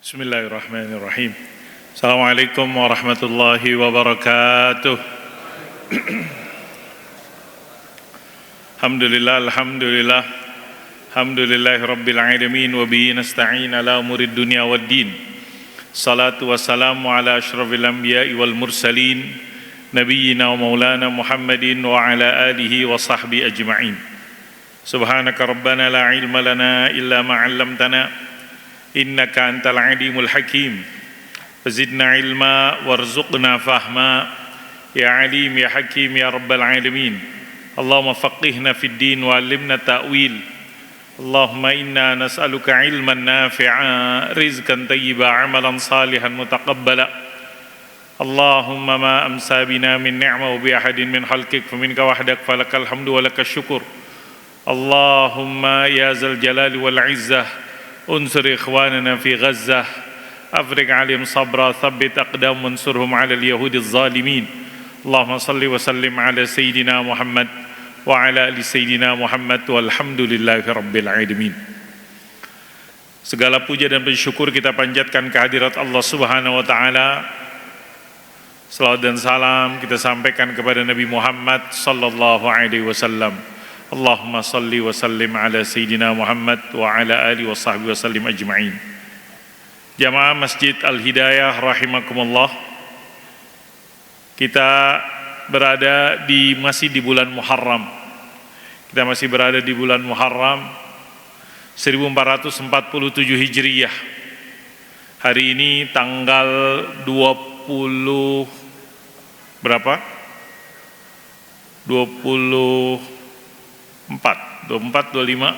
Bismillahirrahmanirrahim. Assalamualaikum warahmatullahi wabarakatuh. Alhamdulillah Alhamdulillahi rabbil alamin wa bihi nasta'in ala umurid dunya waddin. Salatu wassalamu ala asyrafil anbiya'i wal mursalin nabiyyina wa maulana Muhammadin wa ala alihi wa sahbihi ajma'in. Subhanaka rabbana la ilma lana illa ma 'allamtana innaka antal alimul hakim. Fazidna ilma warzuqna fahma ya alim ya hakim ya rabbal alamin. Allahumma faqihna fid din wa 'allimna ta'wil. Allahumma inna nas'aluka ilman nafi'a, rizqan tayyiba, amalan salihan mutaqabbala. Allahumma ma amsa bina min ni'ma wa bi ahadin min khalqik faminka wahdak falakal hamdu wa lakas syukur. Allahumma ya zal jalali wal izzah unsur ikhwanana fi Gazzah, afriq alim sabra, thabbit aqdam, wansurhum ala al-yahudi az-zalimin. Allahumma salli wa sallim ala Sayyidina Muhammad wa ala ali Sayyidina Muhammad walhamdulillahi rabbil alamin. Segala puja dan bersyukur kita panjatkan kehadirat Allah Subhanahu wa taala. Salawat dan salam kita sampaikan kepada Nabi Muhammad sallallahu alaihi wasallam. Allahumma salli wa sallim ala Sayyidina Muhammad wa ala alihi wa sahbihi wa sallim ajma'in. Jamaah Masjid Al-Hidayah rahimakumullah, kita berada masih di bulan Muharram. Kita masih berada di bulan Muharram 1447 Hijriyah. Hari ini tanggal 20 berapa? 24, 25,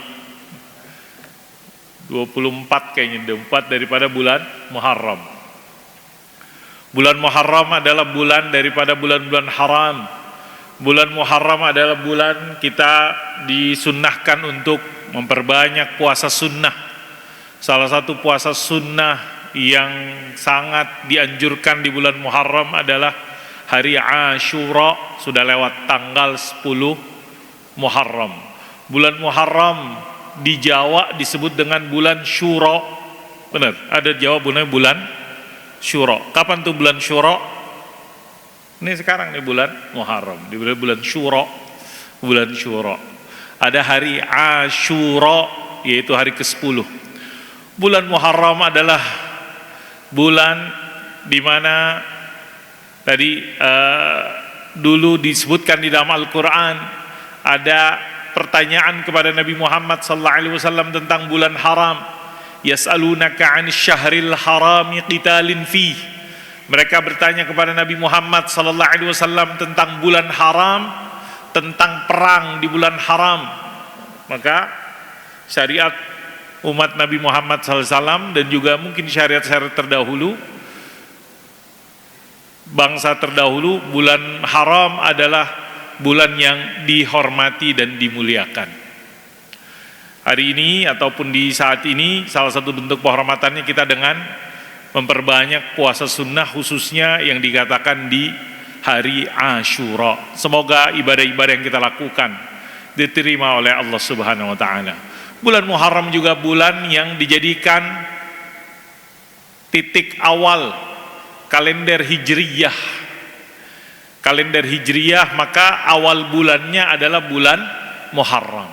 24 kayaknya, 24 daripada bulan Muharram. Bulan Muharram adalah bulan daripada bulan-bulan haram. Bulan Muharram adalah bulan kita disunnahkan untuk memperbanyak puasa sunnah. Salah satu puasa sunnah yang sangat dianjurkan di bulan Muharram adalah hari Ashura, sudah lewat tanggal 10 Muharram. Bulan Muharram di Jawa disebut dengan bulan Syuro. Benar, ada Jawa bulan Syuro. Kapan tuh bulan Syuro? Ini sekarang nih bulan Muharram, di bulan Syuro. Bulan Syuro. Ada hari Ashura, yaitu hari ke-10. Bulan Muharram adalah bulan di mana tadi dulu disebutkan di dalam Al-Qur'an, ada pertanyaan kepada Nabi Muhammad sallallahu alaihi wasallam tentang bulan haram. Yas'alunaka 'anil syahril harami qitalin fi. Mereka bertanya kepada Nabi Muhammad sallallahu alaihi wasallam tentang bulan haram, tentang perang di bulan haram. Maka syariat umat Nabi Muhammad sallallahu alaihi wasallam dan juga mungkin syariat-syariat terdahulu, bangsa terdahulu, bulan haram adalah bulan yang dihormati dan dimuliakan. Hari ini ataupun di saat ini, salah satu bentuk penghormatannya kita dengan memperbanyak puasa sunnah, khususnya yang dikatakan di hari Ashura. Semoga ibadah-ibadah yang kita lakukan diterima oleh Allah Subhanahu wa taala. Bulan Muharram juga bulan yang dijadikan titik awal kalender Hijriyah. Kalender Hijriyah, maka awal bulannya adalah bulan Muharram.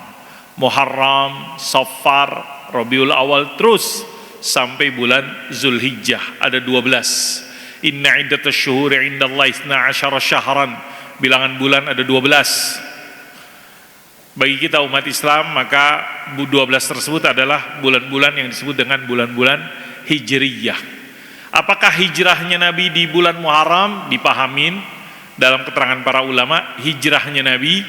Muharram, Safar, Rabiul Awal, terus sampai bulan Zulhijjah, ada 12. Inna iddatash syuhuri indallahi 12 syahran. Bilangan bulan ada 12. Bagi kita umat Islam, maka 12 tersebut adalah bulan-bulan yang disebut dengan bulan-bulan Hijriyah. Apakah hijrahnya Nabi di bulan Muharram? Dipahamin dalam keterangan para ulama, hijrahnya Nabi,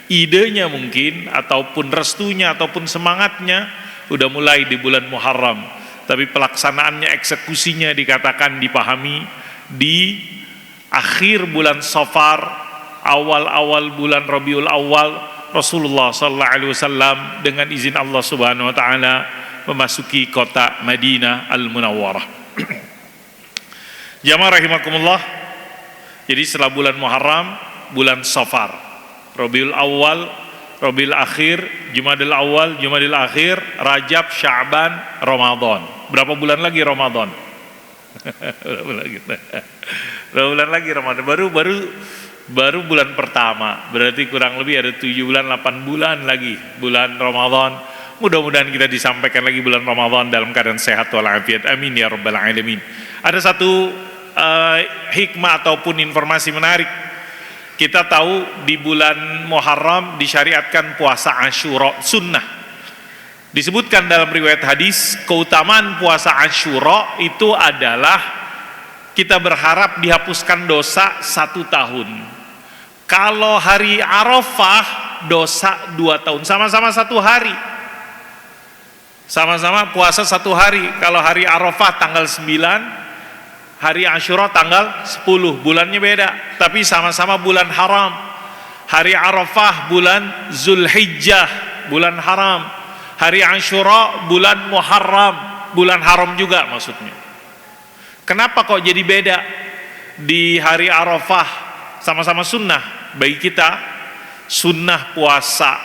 idenya mungkin ataupun restunya ataupun semangatnya udah mulai di bulan Muharram, tapi pelaksanaannya, eksekusinya dikatakan dipahami di akhir bulan Safar, awal-awal bulan Rabiul Awal. Rasulullah sallallahu alaihi wasallam dengan izin Allah Subhanahu wa taala memasuki kota Madinah Al-Munawwarah. Jamaah rahimakumullah, jadi setelah bulan Muharram, bulan Safar, Rabiul Awal, Rabiul Akhir, Jumadil Awal, Jumadil Akhir, Rajab, Sya'ban, Ramadan. Berapa bulan lagi Ramadan? Berapa bulan lagi Ramadan? Baru bulan pertama. Berarti kurang lebih ada 7 bulan, 8 bulan lagi bulan Ramadan. Mudah-mudahan kita disampaikan lagi bulan Ramadan dalam keadaan sehat walafiat. Amin ya rabbal alamin. Ada satu hikmah ataupun informasi menarik. Kita tahu di bulan Muharram disyariatkan puasa Asyura sunnah. Disebutkan dalam riwayat hadis, keutamaan puasa Asyura itu adalah kita berharap dihapuskan dosa 1 tahun. Kalau hari Arafah dosa 2 tahun. Sama-sama 1 hari. Sama-sama puasa 1 hari. Kalau hari Arafah tanggal 9, hari Asyura tanggal 10, bulannya beda, tapi sama-sama bulan haram. Hari Arafah bulan Zulhijjah, bulan haram. Hari Asyura bulan Muharram, bulan haram juga maksudnya. Kenapa kok jadi beda? Di hari Arafah sama-sama sunnah bagi kita, sunnah puasa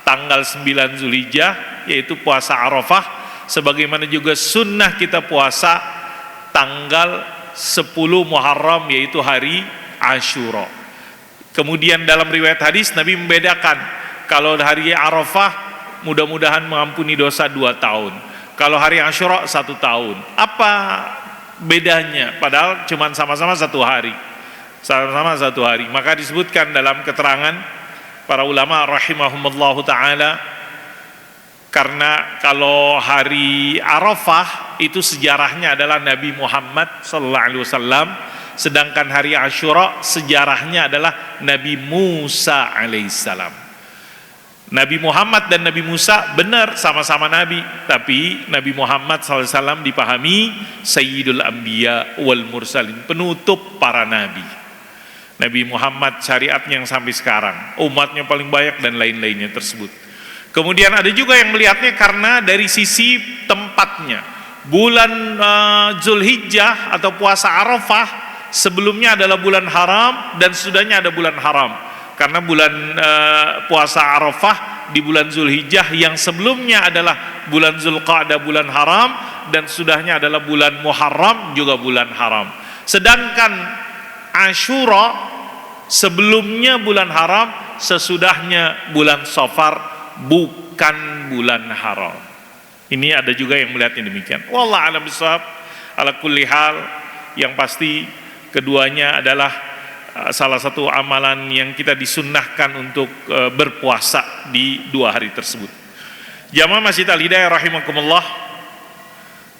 tanggal 9 Zulhijjah, yaitu puasa Arafah, sebagaimana juga sunnah kita puasa tanggal 10 Muharram, yaitu hari Asyura. Kemudian dalam riwayat hadis Nabi membedakan, kalau hari Arafah mudah-mudahan mengampuni dosa 2 tahun, kalau hari Asyura 1 tahun. Apa bedanya? Padahal cuma sama-sama 1 hari. Sama-sama 1 hari. Maka disebutkan dalam keterangan para ulama rahimahumullahu ta'ala, karena kalau hari Arafah itu sejarahnya adalah Nabi Muhammad SAW, sedangkan hari Asyura sejarahnya adalah Nabi Musa alaihissalam. Nabi Muhammad dan Nabi Musa benar sama-sama Nabi, tapi Nabi Muhammad SAW dipahami Sayyidul Anbiya wal Mursalin, penutup para Nabi. Nabi Muhammad syariatnya yang sampai sekarang, umatnya paling banyak dan lain-lainnya tersebut. Kemudian ada juga yang melihatnya karena dari sisi tempatnya. Bulan Zulhijjah atau puasa Arafah sebelumnya adalah bulan haram dan sudahnya ada bulan haram. Karena bulan puasa Arafah di bulan Zulhijjah yang sebelumnya adalah bulan Zulqa'dah, bulan haram, dan sudahnya adalah bulan Muharram, juga bulan haram. Sedangkan Asyura sebelumnya bulan haram, sesudahnya bulan Safar, bukan bulan haram. Ini ada juga yang melihatnya demikian. Wallahu a'lam bishawab. Ala kulli hal, yang pasti keduanya adalah salah satu amalan yang kita disunnahkan untuk berpuasa di 2 hari tersebut. Jamaah Masjid Al-Hidayah rahimakumullah,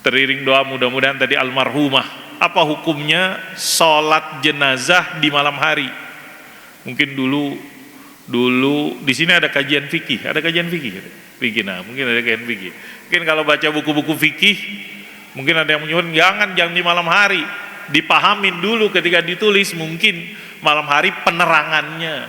teriring doa mudah-mudahan tadi almarhumah. Apa hukumnya sholat jenazah di malam hari? Mungkin dulu di sini ada kajian fikih, nah mungkin ada kajian fikih. Mungkin kalau baca buku-buku fikih, mungkin ada yang menyebut jangan di malam hari, dipahamin dulu ketika ditulis, mungkin malam hari penerangannya.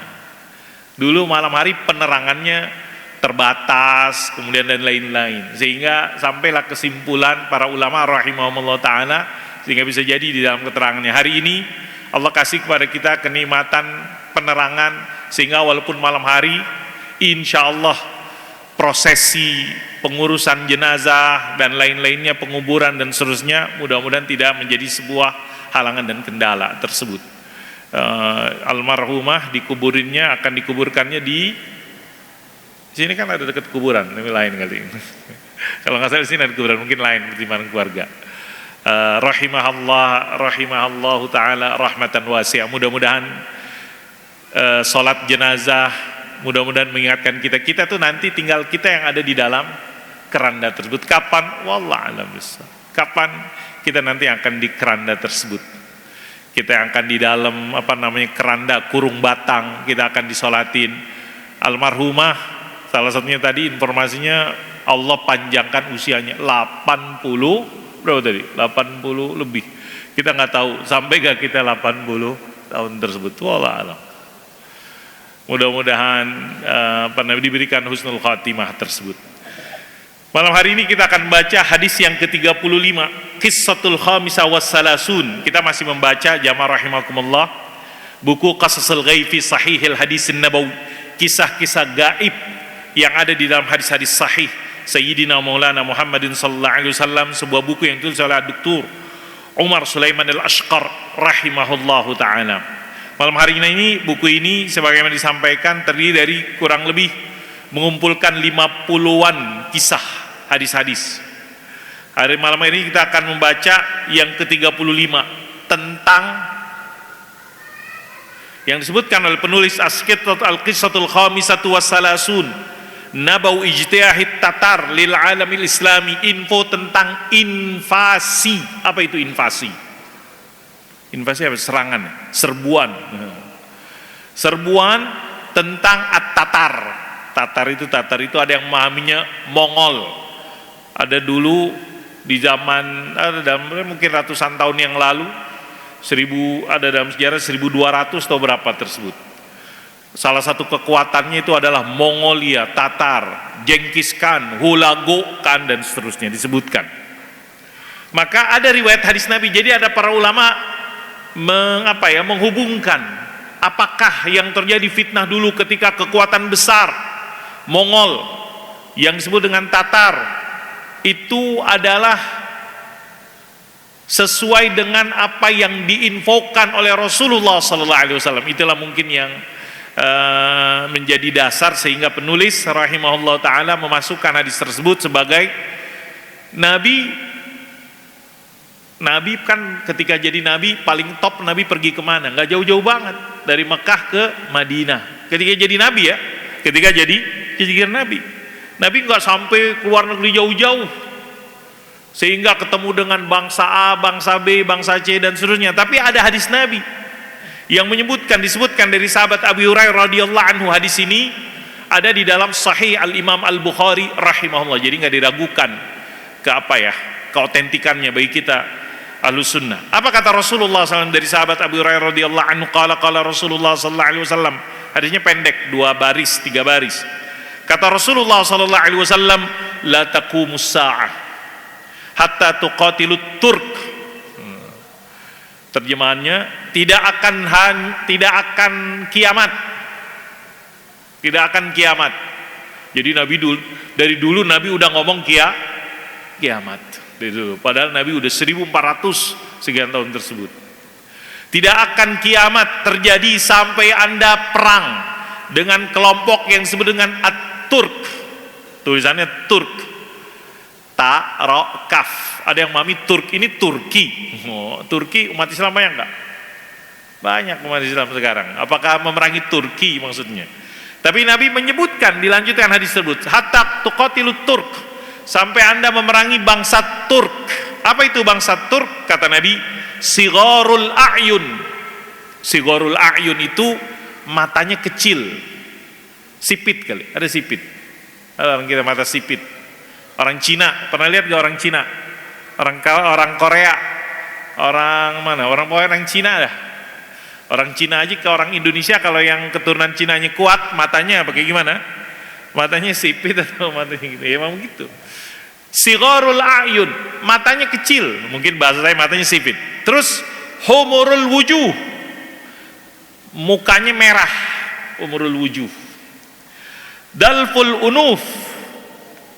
Dulu malam hari penerangannya terbatas, kemudian dan lain-lain, sehingga sampailah kesimpulan para ulama rahimahumullah ta'ala, sehingga bisa jadi di dalam keterangannya hari ini Allah kasih kepada kita kenikmatan penerangan, sehingga walaupun malam hari insya Allah prosesi pengurusan jenazah dan lain-lainnya, penguburan dan seterusnya, mudah-mudahan tidak menjadi sebuah halangan dan kendala tersebut. Almarhumah akan dikuburkannya di sini, kan ada dekat kuburan, ini lain kali. Kalau nggak salah di sini ada kuburan, mungkin lain pertimbangan keluarga. Rahimahallahu ta'ala rahmatan wasi'ah. Mudah-mudahan sholat jenazah, mudah-mudahan mengingatkan kita tuh nanti tinggal kita yang ada di dalam keranda tersebut. Kapan? Wallahu a'lam bishawab. Kapan kita nanti akan di keranda tersebut? Kita yang akan di dalam keranda kurung batang, kita akan disolatin. Almarhumah salah satunya tadi informasinya Allah panjangkan usianya 80 berapa tadi? 80 lebih. Kita nggak tahu sampai gak kita 80 tahun tersebut. Wallahu a'lam. Mudah-mudahan diberikan husnul khatimah tersebut. Malam hari ini kita akan baca hadis yang ke-35, Qissatul Khamisah Wassalasun. Kita masih membaca jamaah rahimakumullah buku Qasasul Ghaifi Sahihil Hadis Nabawi kisah-kisah gaib yang ada di dalam hadis-hadis sahih Sayyidina Maulana Muhammadin sallallahu alaihi wasallam, sebuah buku yang ditulis oleh Dr. Umar Sulaiman Al-Ashqar rahimahullahu taala. Malam hari ini buku ini sebagaimana disampaikan terdiri dari kurang lebih mengumpulkan 50-an kisah hadis-hadis. Hari malam ini kita akan membaca yang ke-35 tentang yang disebutkan oleh penulis Al-Qissatul Khamisatu Wassalasun Nabau Ijtihad Tatar lil Alamil Islami, info tentang invasi. Apa itu invasi? Invasi apa? Serangan, serbuan. Serbuan tentang At-Tatar. Tatar itu ada yang memahaminya Mongol. Ada dulu di zaman dalam mungkin ratusan tahun yang lalu, ada dalam sejarah 1200 atau berapa tersebut. Salah satu kekuatannya itu adalah Mongolia, Tatar, Genghis Khan, Hulagu Khan dan seterusnya disebutkan. Maka ada riwayat hadis Nabi. Jadi ada para ulama menghubungkan apakah yang terjadi fitnah dulu ketika kekuatan besar Mongol yang disebut dengan Tatar itu adalah sesuai dengan apa yang diinfokan oleh Rasulullah sallallahu alaihi wasallam. Itulah mungkin yang menjadi dasar sehingga penulis rahimahullah taala memasukkan hadis tersebut sebagai Nabi kan ketika jadi Nabi paling top, Nabi pergi kemana? Nggak jauh-jauh banget dari Mekah ke Madinah ketika jadi Nabi ya, ketika jadi Nabi nggak sampai keluar negeri jauh-jauh sehingga ketemu dengan bangsa A, bangsa B, bangsa C dan seterusnya. Tapi ada hadis Nabi yang disebutkan dari sahabat Abu Hurairah radhiyallahu anhu. Hadis ini ada di dalam Sahih Al-Imam Al-Bukhari rahimahullah. Jadi nggak diragukan keautentikannya bagi kita Ahlus Sunnah. Apa kata Rasulullah SAW dari sahabat Abu Hurairah radhiyallahu anhu? Qala Rasulullah sallallahu alaihi wasallam. Hadisnya pendek, 2 baris, 3 baris. Kata Rasulullah sallallahu alaihi wasallam, la taqumus sa'ah hatta tuqatilut Turk. Terjemahannya, tidak akan kiamat. Tidak akan kiamat. Jadi dari dulu Nabi udah ngomong kiamat. Padahal Nabi udah 1400 sekian tahun tersebut. Tidak akan kiamat terjadi sampai Anda perang dengan kelompok yang disebut dengan At-Turk. Tulisannya Turk. Ta, ro, kaf. Ada yang memahami Turk ini Turki. Turki umat Islam banyak enggak? Banyak umat Islam sekarang. Apakah memerangi Turki maksudnya? Tapi Nabi menyebutkan, dilanjutkan hadis tersebut, hatta tuqatilut Turk, sampai Anda memerangi bangsa Turk. Apa itu bangsa Turk? Kata Nabi, sigharul a'yun. Sigharul a'yun itu matanya kecil. Sipit kali, ada sipit. Orang kita mata sipit. Orang Cina, pernah lihat gak orang Cina? Orang Korea, orang mana? Orang Cina dah. Orang Cina aja ke orang Indonesia, kalau yang keturunan Cinanya kuat, matanya pakai gimana? Matanya sipit atau matanya gitu? Ya memang gitu. Sigharul a'yun, matanya kecil, mungkin bahasa saya matanya sipit. Terus humurul wujuh, mukanya merah, humurul wujuh. Dalful unuf,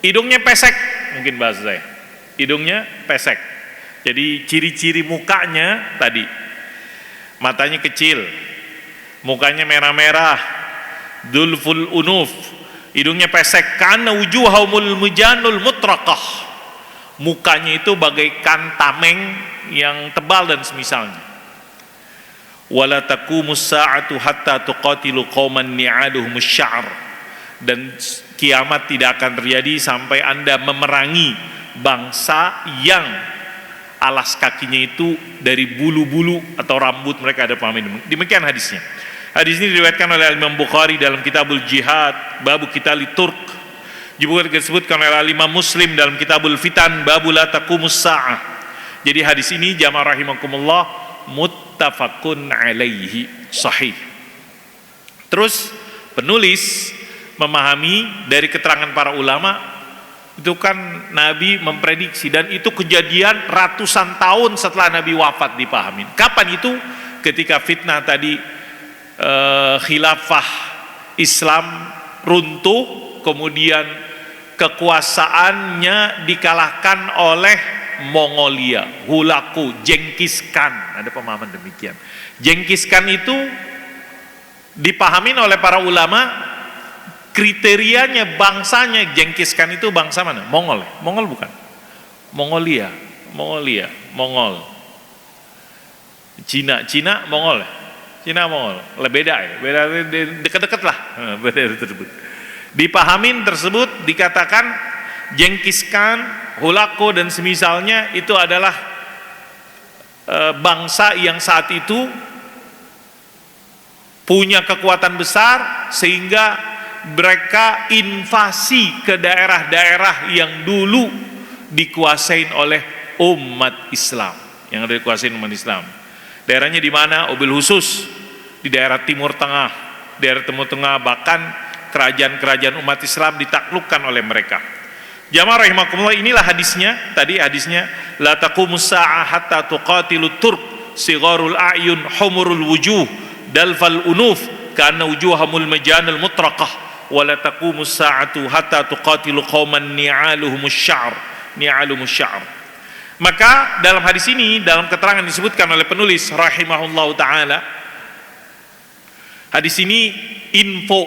hidungnya pesek, mungkin bahasa saya. Hidungnya pesek. Jadi ciri-ciri mukanya tadi, matanya kecil, mukanya merah-merah, dulful unuf, hidungnya pesek, kana wujuhumul mujanul mutraqah, mukanya itu bagaikan tameng yang tebal dan semisalnya. Wala taqumus sa'atu hatta tuqatilu qauman ni'aduhumus sya'r, dan kiamat tidak akan terjadi sampai Anda memerangi bangsa yang alas kakinya itu dari bulu-bulu atau rambut mereka ada paham. Demikian hadisnya. Hadis ini diriwayatkan oleh Imam Bukhari dalam Kitabul Jihad, Babu Qitali Turk. Juga disebutkan oleh Imam Muslim dalam Kitabul Fitan, Babu la taqumus sa'ah. Jadi hadis ini jamaah rahimakumullah muttafaqun alaihi, sahih. Terus penulis memahami dari keterangan para ulama, itu kan Nabi memprediksi, dan itu kejadian ratusan tahun setelah Nabi wafat dipahami. Kapan itu? Ketika fitnah tadi khilafah Islam runtuh, kemudian kekuasaannya dikalahkan oleh Mongolia, Hulaku, Genghis Khan. Ada pemahaman demikian. Genghis Khan itu dipahamin oleh para ulama, kriterianya bangsanya Genghis Khan itu bangsa mana? Mongol. Mongol bukan? Mongolia, Mongol. Cina, Mongol. Cina, Mongol. Beda ya, beda dekat-dekat lah. Beda tersebut. Dipahamin tersebut dikatakan Genghis Khan, Hulaku dan semisalnya itu adalah bangsa yang saat itu punya kekuatan besar sehingga mereka invasi ke daerah-daerah yang dulu dikuasain oleh umat Islam, yang ada dikuasain umat Islam. Daerahnya di mana? Wabil khusus di daerah Timur Tengah, bahkan kerajaan-kerajaan umat Islam ditaklukkan oleh mereka. Jamaah rahimakumullah, inilah hadisnya. Tadi hadisnya, la taqumus sa'ah hatta tuqatilut turk sigharul a'yun humurul wujuh dalfal unuf kana wujuhamul majanal mutraqah wa la taqumus sa'atu hatta tuqatilu qauman ni'aluhumus sya'ar. Maka dalam hadis ini, dalam keterangan disebutkan oleh penulis rahimahullahu taala, hadis ini info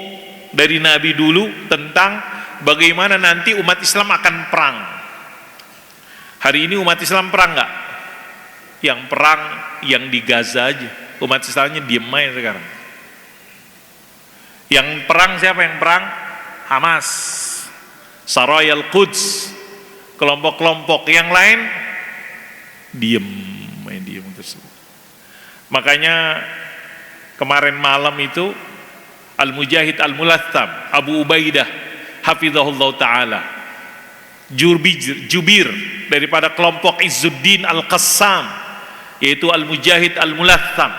dari Nabi dulu tentang bagaimana nanti umat Islam akan perang. Hari ini umat Islam perang nggak? Yang perang yang di Gaza aja, umat Islamnya diem aja sekarang. Yang perang siapa yang perang? Hamas, Sarayal Quds, kelompok-kelompok yang lain diem tersebut. Makanya kemarin malam itu Al-Mujahid Al-Mulatham Abu Ubaidah hafizahullah ta'ala jubir daripada kelompok Izzuddin Al-Qassam, yaitu Al-Mujahid Al-Mulatham,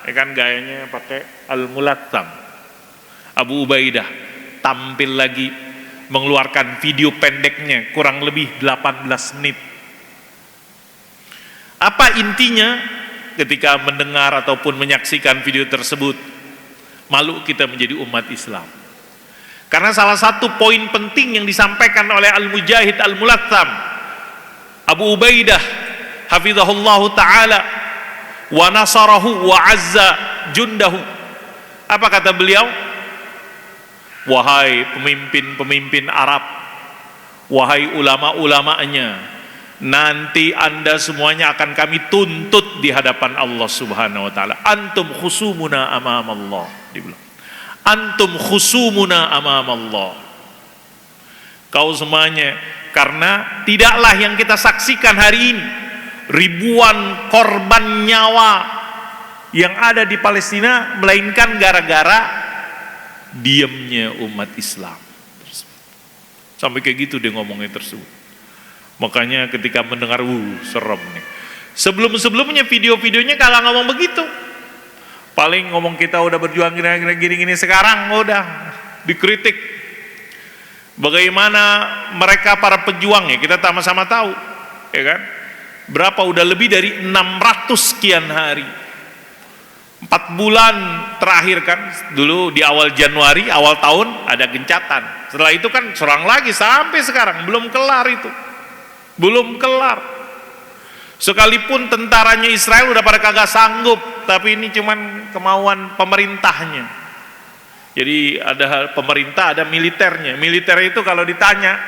ya kan gayanya pakai Al-Mulatham. Abu Ubaidah tampil lagi mengeluarkan video pendeknya kurang lebih 18 menit. Apa intinya ketika mendengar ataupun menyaksikan video tersebut? Malu kita menjadi umat Islam. Karena salah satu poin penting yang disampaikan oleh Al-Mujahid Al-Mulatham Abu Ubaidah hafizahullahu ta'ala wa nasarahu wa azza jundahu. Apa kata beliau? Wahai pemimpin-pemimpin Arab, wahai ulama-ulamanya, nanti anda semuanya akan kami tuntut di hadapan Allah subhanahu wa ta'ala. Antum khusumuna amam Allah, dibilang. Antum khusumuna amam Allah. Kau semuanya, karena tidaklah yang kita saksikan hari ini ribuan korban nyawa yang ada di Palestina, melainkan gara-gara diamnya umat Islam. Sampai kayak gitu dia ngomongnya tersebut. Makanya ketika mendengar, serem nih. Sebelum-sebelumnya video-videonya kalah ngomong begitu. Paling ngomong kita udah berjuang gini-gini, sekarang udah dikritik. Bagaimana mereka para pejuang ya, kita sama-sama tahu, ya kan? Berapa udah lebih dari 600 sekian hari. 4 bulan terakhir kan, dulu di awal Januari, awal tahun ada gencatan. Setelah itu kan serang lagi sampai sekarang belum kelar itu. Belum kelar. Sekalipun tentaranya Israel udah pada kagak sanggup, tapi ini cuman kemauan pemerintahnya. Jadi ada pemerintah, ada militernya. Militer itu kalau ditanya,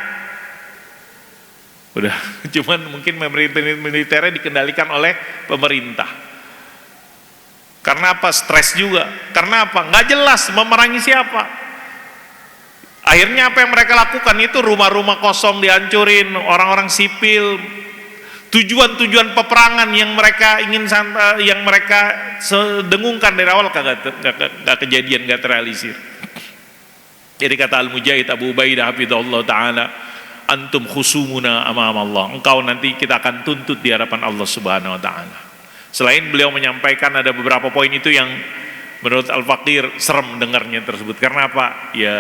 udah cuman mungkin militernya dikendalikan oleh pemerintah. Karena apa? Stres juga. Karena apa? Nggak jelas memerangi siapa. Akhirnya apa yang mereka lakukan itu, rumah-rumah kosong dihancurin, orang-orang sipil. Tujuan-tujuan peperangan yang mereka ingin, yang mereka dengungkan dari awal nggak kejadian, nggak terrealisir. Jadi kata Al-Mujahid Abu Ubaidah hafizahullah ta'ala, antum khusumuna amam Allah. Engkau nanti kita akan tuntut di hadapan Allah subhanahu wa ta'ala. Selain beliau menyampaikan ada beberapa poin itu yang menurut Al-Faqir serem dengarnya tersebut. Karena apa? Ya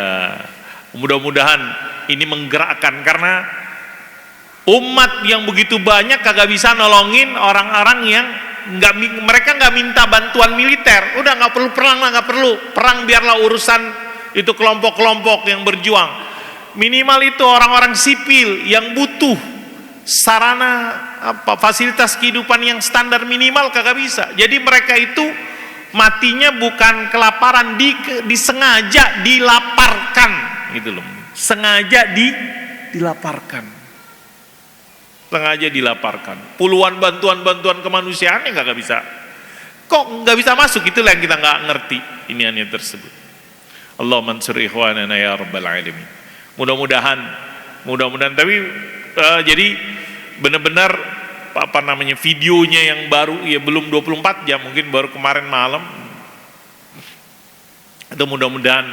mudah-mudahan ini menggerakkan, karena umat yang begitu banyak kagak bisa nolongin orang-orang yang mereka nggak minta bantuan militer. Udah nggak perlu perang lah, nggak perlu perang, biarlah urusan itu kelompok-kelompok yang berjuang. Minimal itu orang-orang sipil yang butuh sarana fasilitas kehidupan yang standar minimal kagak bisa. Jadi mereka itu matinya bukan kelaparan, disengaja dilaparkan gitu loh. Sengaja dilaparkan. Sengaja dilaparkan. Puluhan bantuan-bantuan kemanusiaan yang kagak bisa. Kok nggak bisa masuk? Itulah yang kita nggak ngerti iniannya tersebut. Allah mansur ikhwanana ya rabbal alamin. Mudah-mudahan tapi jadi benar-benar videonya yang baru ya belum 24 jam, mungkin baru kemarin malam. Itu mudah-mudahan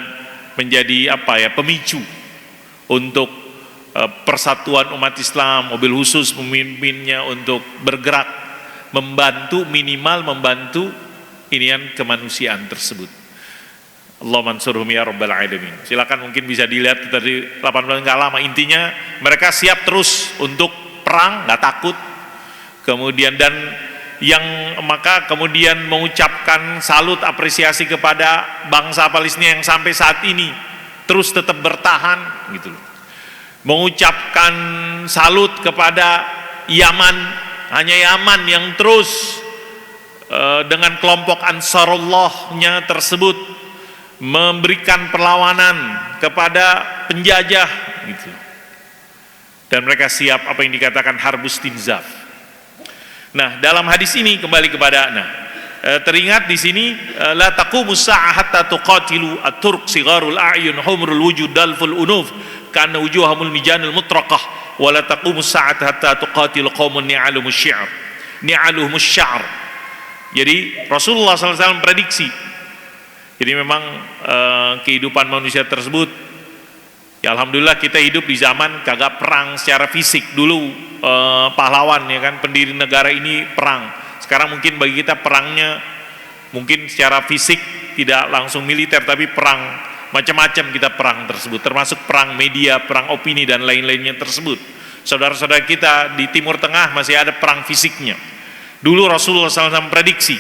menjadi pemicu untuk persatuan umat Islam, mobil khusus pemimpinnya untuk bergerak membantu inian kemanusiaan tersebut. Allah mansurhum ya rabbal alamin. Silakan mungkin bisa dilihat dari 18 nggak lama. Intinya mereka siap terus untuk perang, nggak takut. Kemudian maka kemudian mengucapkan salut apresiasi kepada bangsa Palestina yang sampai saat ini terus tetap bertahan gitu loh. Mengucapkan salut kepada Yaman, hanya Yaman yang terus dengan kelompok Ansarullah-nya tersebut memberikan perlawanan kepada penjajah gitu. Dan mereka siap apa yang dikatakan harbus tinzaf. Nah, dalam hadis ini kembali kepada teringat di sini la taqumus sa'ah hatta tuqatilu at-turk sigharul a'yun humrul wujud dalful unuf kana wujuhamul mijanul mutraqah wa la taqumus sa'ah hatta tuqatilu qaumun ni'alumus sya'r. Jadi Rasulullah SAW prediksi. Jadi memang kehidupan manusia tersebut ya alhamdulillah kita hidup di zaman kagak perang secara fisik. Dulu pahlawan ya kan, pendiri negara ini perang. Sekarang mungkin bagi kita perangnya mungkin secara fisik tidak langsung militer, tapi perang macam-macam kita perang tersebut, termasuk perang media, perang opini dan lain-lainnya tersebut. Saudara-saudara kita di Timur Tengah masih ada perang fisiknya. Dulu Rasulullah SAW prediksi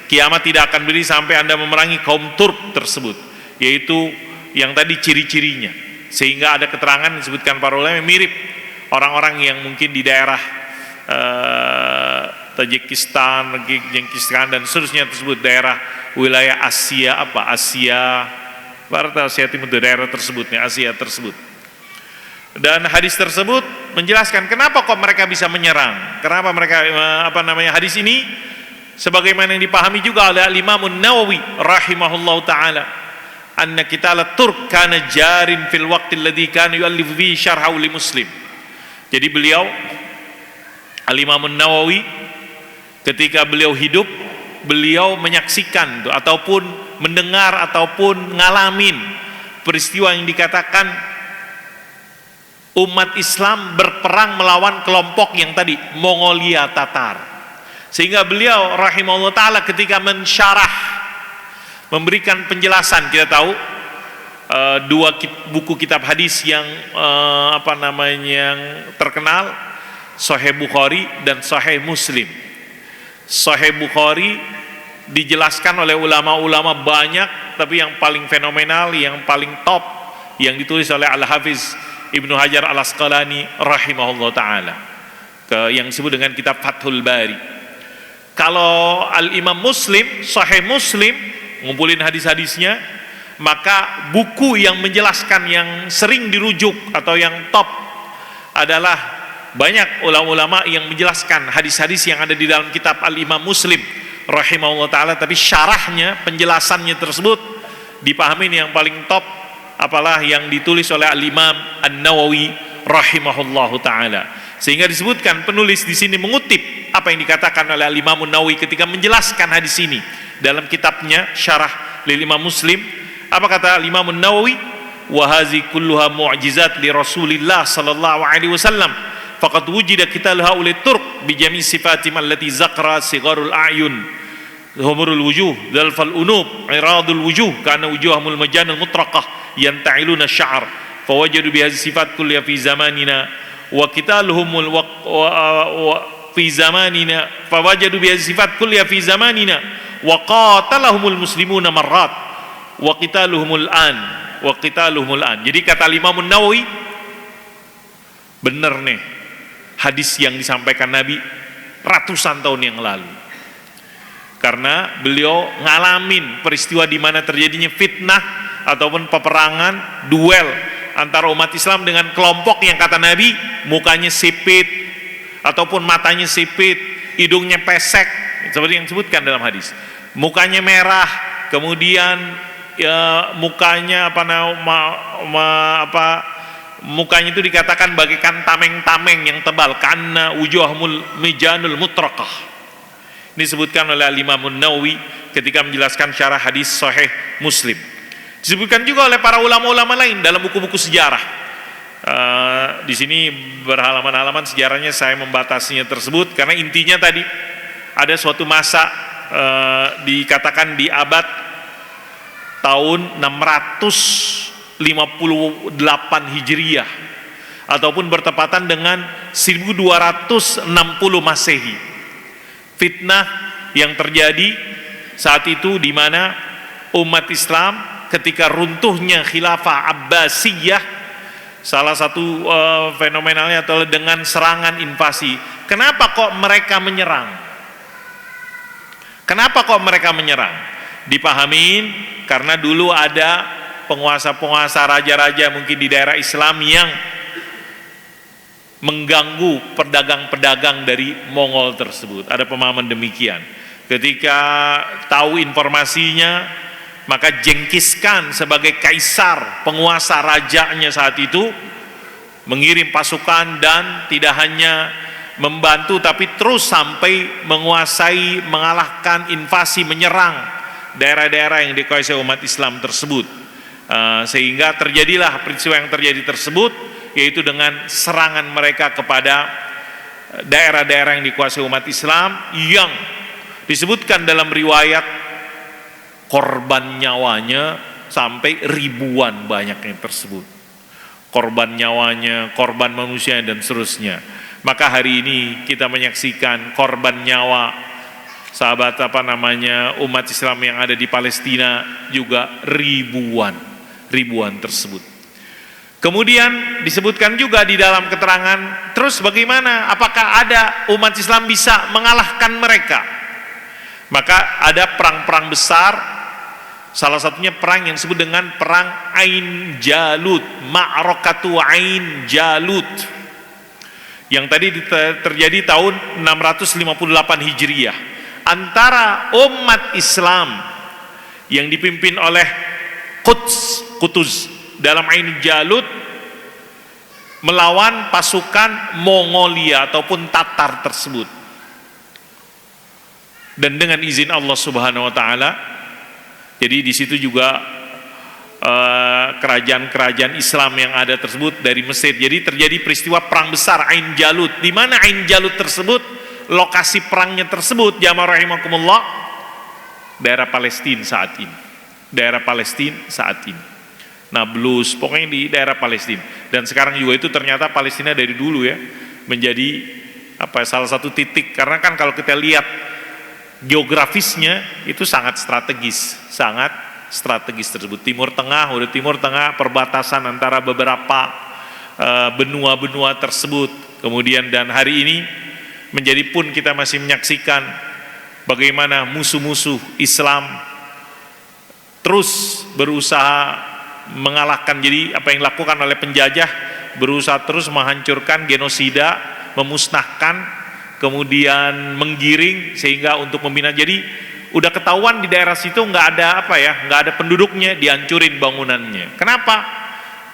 kiamat tidak akan berdiri sampai Anda memerangi kaum Turk tersebut, yaitu yang tadi ciri-cirinya. Sehingga ada keterangan disebutkan para ulama mirip orang-orang yang mungkin di daerah Tajikistan dan seterusnya tersebut, daerah wilayah Asia Barat, Asia Timur, daerah tersebutnya Asia tersebut. Dan hadis tersebut menjelaskan kenapa kok mereka bisa menyerang, kenapa mereka hadis ini sebagaimana yang dipahami juga oleh Imam Nawawi rahimahullahu taala, anna qitala turk kana jarin fil waqti alladhi kana yu'allif fihi syarhahu li Muslim. Jadi beliau Al-Imam Nawawi ketika beliau hidup, beliau menyaksikan ataupun mendengar ataupun ngalamin peristiwa yang dikatakan umat Islam berperang melawan kelompok yang tadi Mongolia Tatar. Sehingga beliau rahimahullah ta'ala ketika mensyarah, memberikan penjelasan, kita tahu dua buku kitab hadis yang yang terkenal, Sahih Bukhari dan Sahih Muslim. Sahih Bukhari dijelaskan oleh ulama-ulama banyak, tapi yang paling fenomenal, yang paling top, yang ditulis oleh Al-Hafiz Ibnu Hajar Al-Asqalani rahimahullah ta'ala, yang disebut dengan kitab Fathul Bari. Kalau Al-Imam Muslim, Sahih Muslim, ngumpulin hadis-hadisnya, maka buku yang menjelaskan yang sering dirujuk atau yang top adalah banyak ulama-ulama yang menjelaskan hadis-hadis yang ada di dalam kitab Al-Imam Muslim rahimahullah ta'ala, tapi syarahnya, penjelasannya tersebut dipahami yang paling top apalah yang ditulis oleh Al-Imam An-Nawawi rahimahullahu ta'ala. Sehingga disebutkan penulis di sini mengutip apa yang dikatakan oleh Imam Nawawi ketika menjelaskan hadis ini dalam kitabnya Syarah lil Imam Muslim. Apa kata Imam Nawawi? Wa hazi kulluha mu'jizat li Rasulillah sallallahu alaihi wasallam. Faqad wujida qitalu haula turk bi jami' sifatim allati zakara sigharul a'yun humurul wujuh dalfal unub iradul wujuh kana wujuhumul majanul mutraqah yanta'iluna sya'r fawajadu bi hadhihi sifat kulliha fi zamanina wa qitaluhumul fi zamanina fawajadu bi sifat kulliha fi zamanina wa qatalahumul muslimuna marrat wa qitaluhumul an wa qitaluhumul an. Jadi kata Imam Nawawi, benar nih hadis yang disampaikan Nabi ratusan tahun yang lalu. Karena beliau ngalamin peristiwa di mana terjadinya fitnah ataupun peperangan, duel antara umat Islam dengan kelompok yang kata Nabi mukanya sipit ataupun matanya sipit, hidungnya pesek, seperti yang disebutkan dalam hadis. Mukanya merah, kemudian ya, mukanya mukanya itu dikatakan bagaikan tameng-tameng yang tebal, karena wujuhumul mijanul mutraqah. Ini disebutkan oleh Imam Nawawi ketika menjelaskan syarah hadis Sahih Muslim. Disebutkan juga oleh para ulama-ulama lain dalam buku-buku sejarah. Di sini berhalaman-halaman sejarahnya, saya membatasinya tersebut karena intinya tadi ada suatu masa dikatakan di abad tahun 658 Hijriah ataupun bertepatan dengan 1260 Masehi. Fitnah yang terjadi saat itu di mana umat Islam ketika runtuhnya khilafah Abbasiyah, salah satu fenomenalnya adalah dengan serangan invasi. Kenapa kok mereka menyerang? Kenapa kok mereka menyerang? Dipahamin karena dulu ada penguasa-penguasa, raja-raja mungkin di daerah Islam yang mengganggu pedagang-pedagang dari Mongol tersebut. Ada pemahaman demikian. Ketika tahu informasinya, maka Genghis Khan sebagai kaisar, penguasa rajanya saat itu, mengirim pasukan dan tidak hanya membantu tapi terus sampai menguasai, mengalahkan, invasi, menyerang daerah-daerah yang dikuasai umat Islam tersebut. Sehingga terjadilah peristiwa yang terjadi tersebut, yaitu dengan serangan mereka kepada daerah-daerah yang dikuasai umat Islam, yang disebutkan dalam riwayat korban nyawanya sampai ribuan banyaknya tersebut. Korban nyawanya, korban manusia dan seterusnya. Maka hari ini kita menyaksikan korban nyawa sahabat umat Islam yang ada di Palestina juga ribuan tersebut. Kemudian disebutkan juga di dalam keterangan, terus bagaimana? Apakah ada umat Islam bisa mengalahkan mereka? Maka ada perang-perang besar, salah satunya perang yang disebut dengan perang Ain Jalut, Ma'rakatu Ain Jalut, yang tadi terjadi tahun 658 Hijriah antara umat Islam yang dipimpin oleh Qutuz dalam Ain Jalut melawan pasukan Mongolia ataupun Tatar tersebut. Dan dengan izin Allah Subhanahu wa taala, jadi di situ juga kerajaan-kerajaan Islam yang ada tersebut dari Mesir. Jadi terjadi peristiwa perang besar Ain Jalut. Di mana Ain Jalut tersebut, lokasi perangnya tersebut, jamaah rahimakumullah, daerah Palestina saat ini. Daerah Palestina saat ini. Nablus, pokoknya di daerah Palestina. Dan sekarang juga itu ternyata Palestina dari dulu ya menjadi salah satu titik, karena kan kalau kita lihat geografisnya itu sangat strategis tersebut. Timur Tengah, perbatasan antara beberapa benua-benua tersebut. Kemudian dan hari ini menjadi pun kita masih menyaksikan bagaimana musuh-musuh Islam terus berusaha mengalahkan. Jadi apa yang dilakukan oleh penjajah, berusaha terus menghancurkan, genosida, memusnahkan, kemudian menggiring sehingga untuk membina. Jadi udah ketahuan di daerah situ nggak ada nggak ada penduduknya, dihancurin bangunannya. Kenapa?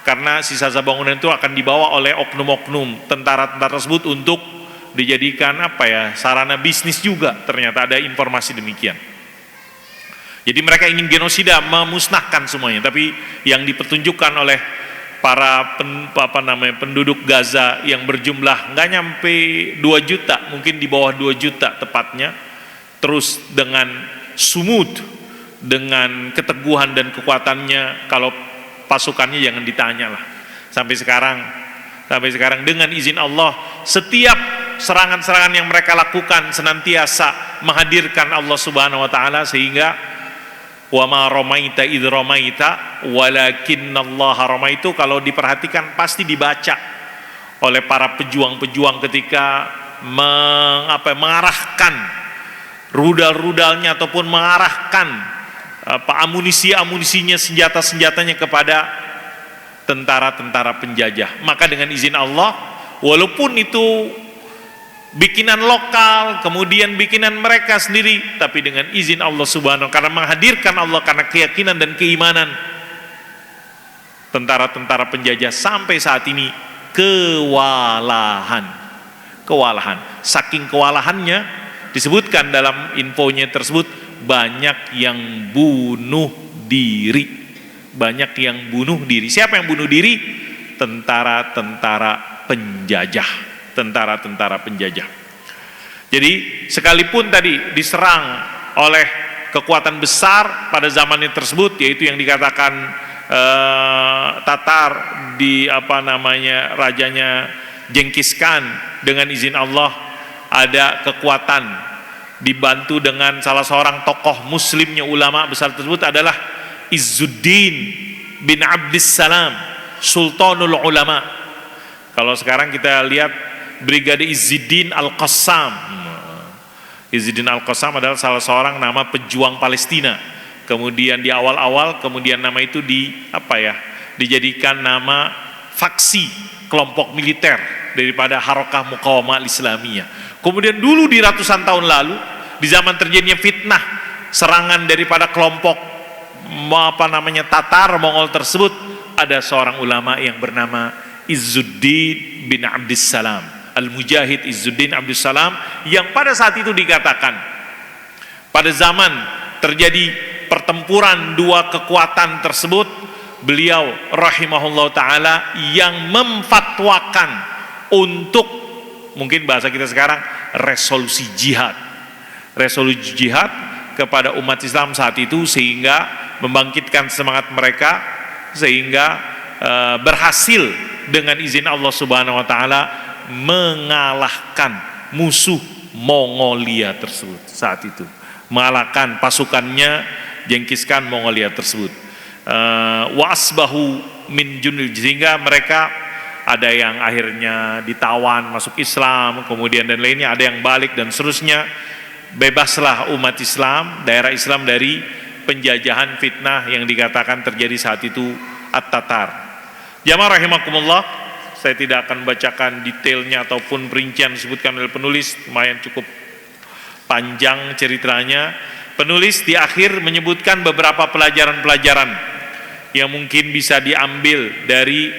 Karena sisa-sisa bangunan itu akan dibawa oleh oknum-oknum tentara-tentara tersebut untuk dijadikan sarana bisnis juga. Ternyata ada informasi demikian. Jadi mereka ingin genosida, memusnahkan semuanya. Tapi yang dipertunjukkan oleh para penduduk Gaza yang berjumlah nggak nyampe 2 juta, mungkin di bawah 2 juta tepatnya, terus dengan sumud, dengan keteguhan dan kekuatannya, kalau pasukannya jangan ditanya lah. Sampai sekarang dengan izin Allah, setiap serangan-serangan yang mereka lakukan senantiasa menghadirkan Allah Subhanahu wa taala, sehingga Wa ma ramaita idh ramaita walakinnallaha ramaitu, kalau diperhatikan pasti dibaca oleh para pejuang-pejuang ketika mengarahkan rudal-rudalnya ataupun mengarahkan amunisinya, senjata-senjatanya kepada tentara-tentara penjajah. Maka dengan izin Allah, walaupun itu bikinan lokal, kemudian bikinan mereka sendiri, tapi dengan izin Allah Subhanahu, karena menghadirkan Allah, karena keyakinan dan keimanan, tentara-tentara penjajah sampai saat ini kewalahan. Saking kewalahannya, disebutkan dalam infonya tersebut, banyak yang bunuh diri. Siapa yang bunuh diri? Tentara-tentara penjajah. Jadi sekalipun tadi diserang oleh kekuatan besar pada zamannya tersebut, yaitu yang dikatakan Tatar di rajanya Genghis Khan, dengan izin Allah ada kekuatan dibantu dengan salah seorang tokoh muslimnya, ulama besar tersebut adalah Izzuddin bin Abdissalam, Sultanul Ulama. Kalau sekarang kita lihat Brigade Izzuddin Al-Qassam. Izzuddin Al-Qassam adalah salah seorang nama pejuang Palestina. Kemudian di awal-awal, kemudian nama itu dijadikan nama faksi kelompok militer daripada Harakah Muqawamah Al-Islamiyah. Kemudian dulu di ratusan tahun lalu, di zaman terjadinya fitnah serangan daripada kelompok Tatar Mongol tersebut, ada seorang ulama yang bernama Izzuddin bin Abdissalam, Al-Mujahid Izzuddin Abdissalam, yang pada saat itu dikatakan pada zaman terjadi pertempuran dua kekuatan tersebut, beliau rahimahullah ta'ala yang memfatwakan untuk, mungkin bahasa kita sekarang, resolusi jihad kepada umat Islam saat itu, sehingga membangkitkan semangat mereka, sehingga berhasil dengan izin Allah Subhanahu wa ta'ala mengalahkan musuh Mongolia tersebut saat itu, mengalahkan pasukannya Genghis Khan Mongolia tersebut. Wa asbahu min junil, sehingga mereka ada yang akhirnya ditawan masuk Islam, kemudian dan lainnya, ada yang balik dan seterusnya. Bebaslah umat Islam, daerah Islam dari penjajahan fitnah yang dikatakan terjadi saat itu At-Tatar. Jamaah rahimakumullah, saya tidak akan bacakan detailnya ataupun perincian disebutkan oleh penulis, lumayan cukup panjang ceritanya. Penulis di akhir menyebutkan beberapa pelajaran-pelajaran yang mungkin bisa diambil dari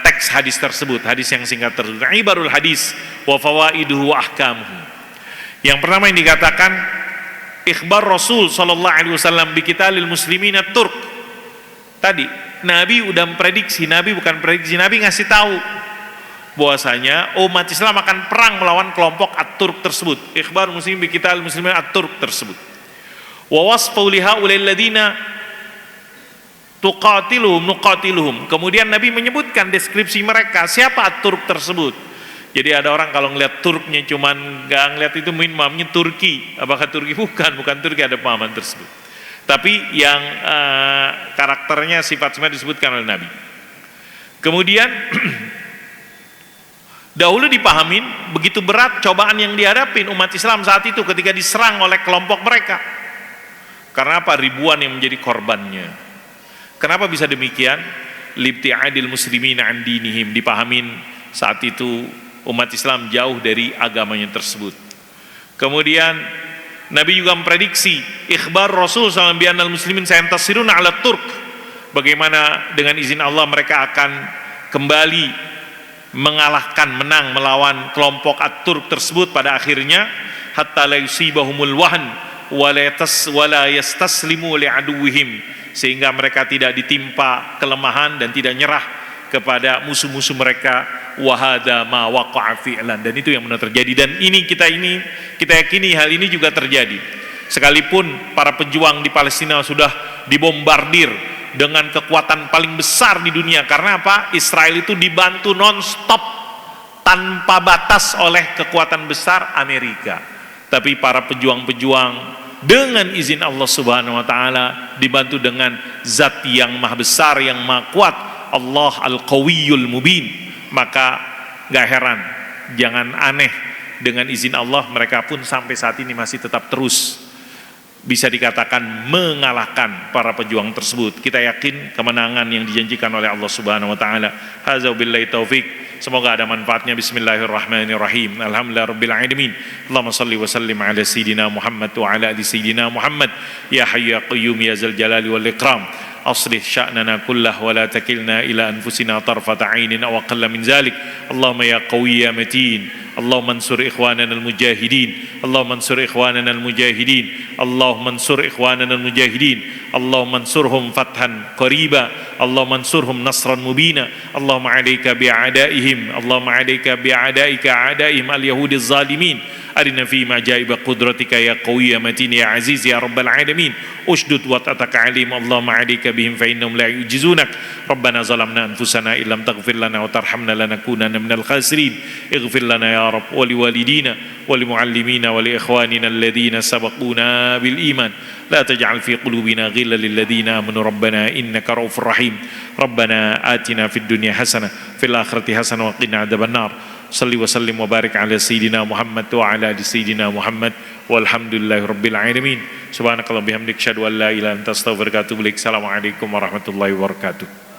teks hadis tersebut, hadis yang singkat tersebut. Ibarul hadis wa fawaiduhu wa ahkamuhu. Yang pertama yang dikatakan, ikhbar Rasul sallallahu alaihi wasallam bi qitalil muslimina Turk. Tadi Nabi udah memprediksi, Nabi ngasih tahu bahwasanya umat Islam akan perang melawan kelompok At-Turk tersebut. Ikhbar muslim bi qitalil muslimin At-Turk tersebut. Wa wasfu li haulil ladina nuqatiluhum. Kemudian Nabi menyebutkan deskripsi mereka, siapa At-Turk tersebut. Jadi ada orang kalau ngelihat Turknya cuman nggak ngelihat itu pemahamannya Turki. Apakah Turki? Bukan Turki, ada pemahaman tersebut. Tapi yang karakternya, sifat-sifat disebutkan oleh Nabi. Kemudian dahulu dipahamin begitu berat cobaan yang dihadapin umat Islam saat itu ketika diserang oleh kelompok mereka. Karena apa? Ribuan yang menjadi korbannya. Kenapa bisa demikian? Libti'adil muslimina an dinihim, dipahamin saat itu umat Islam jauh dari agamanya tersebut. Kemudian Nabi juga memprediksi, ikhbar Rasul sallallahu alaihi wasallam muslimin sayantasiruna ala Turk, bagaimana dengan izin Allah mereka akan kembali menang melawan kelompok At-Turk tersebut pada akhirnya, hatta la yusibahumul wahn wa la yastaslimu li'aduwihim, sehingga mereka tidak ditimpa kelemahan dan tidak nyerah kepada musuh-musuh mereka. Wahada ma waqa'a fi'lan, dan itu yang benar terjadi, dan kita yakini hal ini juga terjadi. Sekalipun para pejuang di Palestina sudah dibombardir dengan kekuatan paling besar di dunia, karena apa? Israel itu dibantu non-stop tanpa batas oleh kekuatan besar Amerika. Tapi para pejuang-pejuang dengan izin Allah Subhanahu wa taala, dibantu dengan zat yang maha besar, yang maha kuat, Allah Al-Qawiyyul Mubin. Maka gak heran, jangan aneh, dengan izin Allah mereka pun sampai saat ini masih tetap terus bisa dikatakan mengalahkan para pejuang tersebut. Kita yakin kemenangan yang dijanjikan oleh Allah Subhanahu wa taala. Hadza billahi taufik. Semoga ada manfaatnya. Bismillahirrahmanirrahim. Alhamdulillahirabbil alamin. Allahumma shalli wa sallim ala sayidina Muhammad wa ala ali sayidina Muhammad. Ya hayyu ya qayyum ya zal jalali wal ikram. أصلح شأننا كله ولا تكلنا إلى أنفسنا طرفة عين أو أقل من ذلك. اللهم يا قوي يا متين، اللهم انصر إخواننا المجاهدين، اللهم انصر إخواننا المجاهدين، اللهم انصر إخواننا المجاهدين، اللهم انصرهم فتحا قريبا، اللهم انصرهم نصرا مبينا. اللهم عليك بأعدائهم، اللهم عليك بأعدائك أعدائهم اليهود الظالمين. أرنا فيهم عجائب قدرتك يا قوي يا متين يا عزيز يا رب العالمين. أشدد وطأتك عليهم، اللهم عليك بهم فإنهم لا يعجزونك. ربنا ظلمنا أنفسنا إن لم تغفر لنا وترحمنا لنكونن من الخاسرين. اغفر لنا يا رب ولوالدينا ولمعلمينا ولإخواننا الذين سبقونا بالإيمان. لا تجعل في قلوبنا غلا للذين آمنوا ربنا إنك رؤوف رحيم. ربنا آتنا في الدنيا حسنة في الآخرة حسنة وقنا عذاب النار. صلي وسلم وبارك على سيدنا محمد وعلى آل سيدنا محمد والحمد لله رب العالمين. سبحانك اللهم وبحمدك أشهد أن لا إله إلا أنت أستغفرك وأتوب إليك. السلام عليكم ورحمة الله وبركاته.